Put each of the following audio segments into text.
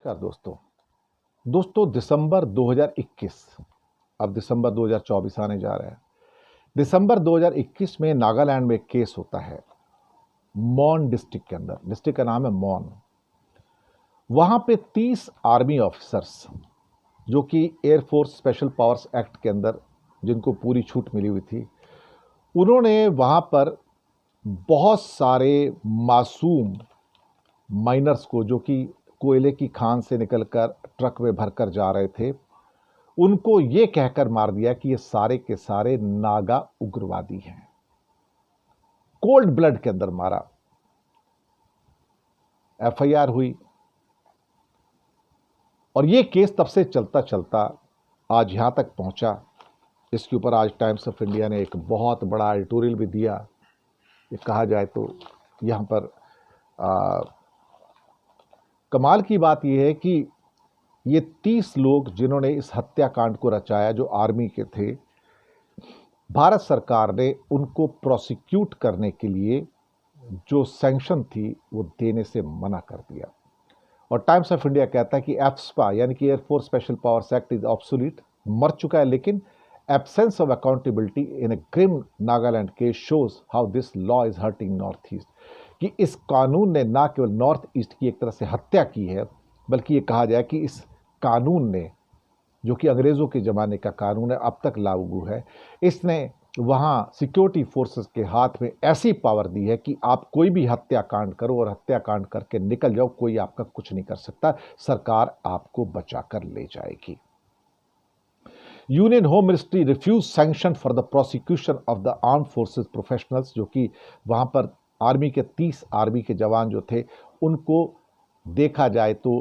नमस्कार दोस्तों दिसंबर 2021। अब दिसंबर 2024 आने जा रहा है। दिसंबर 2021 में नागालैंड में एक केस होता है मॉन डिस्ट्रिक्ट के अंदर। डिस्ट्रिक्ट का नाम है मॉन। वहां पे 30 आर्मी ऑफिसर्स जो कि एयरफोर्स स्पेशल पावर्स एक्ट के अंदर जिनको पूरी छूट मिली हुई थी, उन्होंने वहां पर बहुत सारे मासूम माइनर्स को, जो कि कोयले की खान से निकलकर ट्रक में भरकर जा रहे थे, उनको ये कहकर मार दिया कि ये सारे के सारे नागा उग्रवादी हैं। कोल्ड ब्लड के अंदर मारा। एफआईआर हुई और ये केस तब से चलता चलता आज यहां तक पहुंचा। इसके ऊपर आज टाइम्स ऑफ इंडिया ने एक बहुत बड़ा एडिटोरियल भी दिया। ये कहा जाए तो यहां पर कमाल की बात यह है कि ये 30 लोग जिन्होंने इस हत्याकांड को रचाया, जो आर्मी के थे, भारत सरकार ने उनको प्रोसिक्यूट करने के लिए जो सैंक्शन थी वो देने से मना कर दिया। और टाइम्स ऑफ इंडिया कहता है कि एफस्पा यानी कि air force special powers act is obsolete, मर चुका है, लेकिन absence of accountability in a grim Nagaland case shows how this law is hurting north east. कि इस कानून ने न केवल नॉर्थ ईस्ट की एक तरह से हत्या की है, बल्कि ये कहा जाए कि इस कानून ने, जो कि अंग्रेज़ों के ज़माने का कानून है, अब तक लागू है, इसने वहाँ सिक्योरिटी फोर्सेस के हाथ में ऐसी पावर दी है कि आप कोई भी हत्याकांड करो और हत्याकांड करके निकल जाओ, कोई आपका कुछ नहीं कर सकता। सरकार आपको बचा कर ले जाएगी। Union home ministry refuse sanction for the prosecution of the arm forces professionals, जो कि वहाँ पर आर्मी के 30 आर्मी के जवान जो थे, उनको देखा जाए तो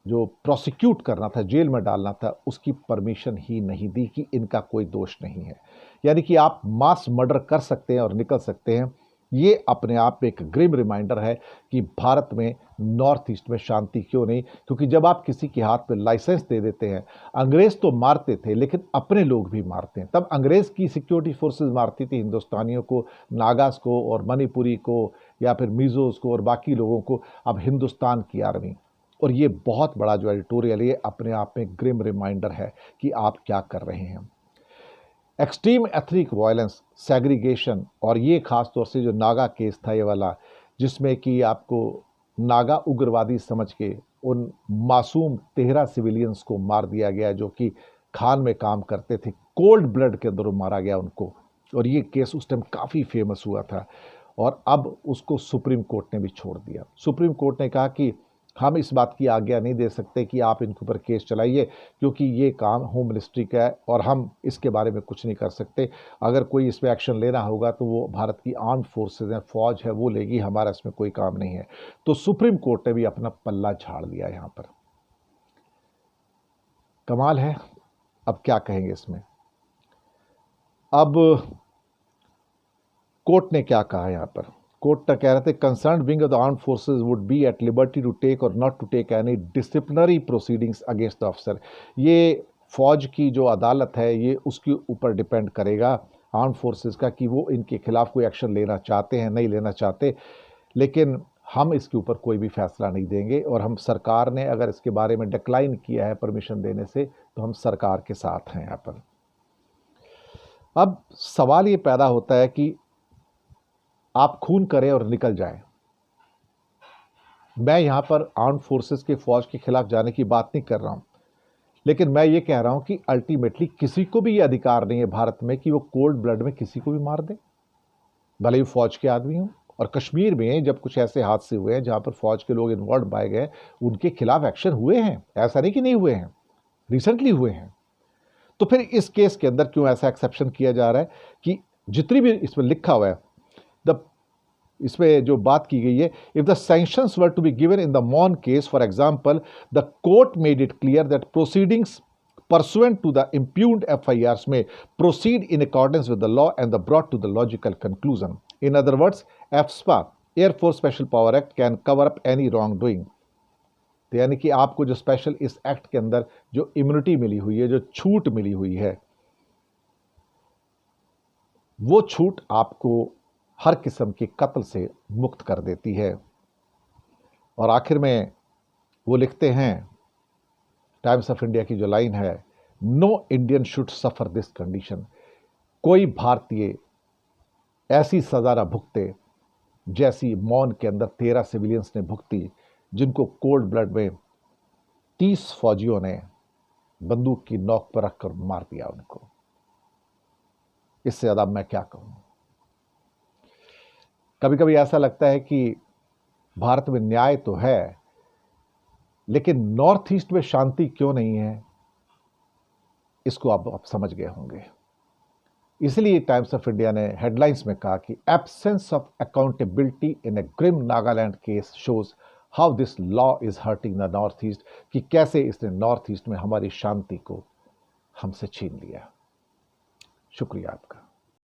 जो प्रोसिक्यूट करना था, जेल में डालना था, उसकी परमिशन ही नहीं दी कि इनका कोई दोष नहीं है। यानी कि आप मास मर्डर कर सकते हैं और निकल सकते हैं। ये अपने आप में एक ग्रिम रिमाइंडर है कि भारत में नॉर्थ ईस्ट में शांति क्यों नहीं। क्योंकि जब आप किसी के हाथ में लाइसेंस दे देते हैं, अंग्रेज तो मारते थे लेकिन अपने लोग भी मारते हैं। तब अंग्रेज की सिक्योरिटी फोर्सेस मारती थी हिंदुस्तानियों को, नागास को और मणिपुरी को, या फिर मिजोस को और बाकी लोगों को। अब हिंदुस्तान की आर्मी। और ये बहुत बड़ा जो एडिटोरियल है, अपने आप में ग्रिम रिमाइंडर है कि आप क्या कर रहे हैं। एक्सट्रीम एथनिक वायलेंस, सेग्रीगेशन, और ये खास तौर से जो नागा केस था ये वाला, जिसमें कि आपको नागा उग्रवादी समझ के उन मासूम 13 सिविलियंस को मार दिया गया, जो कि खान में काम करते थे। कोल्ड ब्लड के अंदर मारा गया उनको। और ये केस उस टाइम काफ़ी फेमस हुआ था और अब उसको सुप्रीम कोर्ट ने भी छोड़ दिया। सुप्रीम कोर्ट ने कहा कि हम इस बात की आज्ञा नहीं दे सकते कि आप इनके ऊपर केस चलाइए, क्योंकि ये काम होम मिनिस्ट्री का है और हम इसके बारे में कुछ नहीं कर सकते। अगर कोई इस पर एक्शन लेना होगा तो वो भारत की आर्म्ड फोर्सेज हैं, फौज है, वो लेगी, हमारा इसमें कोई काम नहीं है। तो सुप्रीम कोर्ट ने भी अपना पल्ला झाड़ दिया यहाँ पर। कमाल है। अब क्या कहेंगे इसमें। अब कोर्ट ने क्या कहा यहाँ पर। कोर्ट कह रहे थे concerned wing of the armed forces would be at liberty to take or not to take any disciplinary proceedings against the officer. ये फौज की जो अदालत है, ये उसके ऊपर डिपेंड करेगा आर्म्ड फोर्सेस का कि वो इनके खिलाफ कोई एक्शन लेना चाहते हैं, नहीं लेना चाहते। लेकिन हम इसके ऊपर कोई भी फैसला नहीं देंगे। और हम, सरकार ने अगर इसके बारे में डिक्लाइन किया है परमिशन देने से, तो हम सरकार के साथ हैं यहाँ पर। अब सवाल ये पैदा होता है कि आप खून करें और निकल जाएं। मैं यहां पर आर्म्ड फोर्सेस के फौज के खिलाफ जाने की बात नहीं कर रहा हूं, लेकिन मैं ये कह रहा हूं कि अल्टीमेटली किसी को भी ये अधिकार नहीं है भारत में कि वो कोल्ड ब्लड में किसी को भी मार दे, भले ही फौज के आदमी हो। और कश्मीर में जब कुछ ऐसे हादसे हुए हैं जहां पर फौज के लोग इन्वॉल्व पाए गए, उनके खिलाफ एक्शन हुए हैं, ऐसा नहीं कि नहीं हुए हैं, रिसेंटली हुए हैं। तो फिर इस केस के अंदर क्यों ऐसा एक्सेप्शन किया जा रहा है कि जितनी भी इसमें लिखा हुआ है, इसमें जो बात की गई है, if the sanctions were to be given in the मॉन case, for example, the court made it clear that proceedings pursuant to the impugned FIRs may proceed in accordance with the law and the brought to the logical conclusion. In other words, EFSPA, Air Force Special Power Act, can cover up any wrongdoing. तो यानी कि आपको जो special इस act के अंदर जो immunity मिली हुई है, जो छूट मिली हुई है, वो छूट आपको हर किस्म के कत्ल से मुक्त कर देती है। और आखिर में वो लिखते हैं टाइम्स ऑफ इंडिया की जो लाइन है, no Indian should suffer this condition, कोई भारतीय ऐसी सजा ना भुगते जैसी मौन के अंदर 13 सिविलियंस ने भुगती, जिनको कोल्ड ब्लड में 30 फौजियों ने बंदूक की नोक पर रखकर मार दिया उनको। इससे ज्यादा मैं क्या कहूं। कभी कभी ऐसा लगता है कि भारत में न्याय तो है, लेकिन नॉर्थ ईस्ट में शांति क्यों नहीं है, इसको आप समझ गए होंगे। इसलिए टाइम्स ऑफ इंडिया ने हेडलाइंस में कहा कि absence of accountability in a grim Nagaland case shows how this law is hurting the north east, कि कैसे इसने नॉर्थ ईस्ट में हमारी शांति को हमसे छीन लिया। शुक्रिया आपका।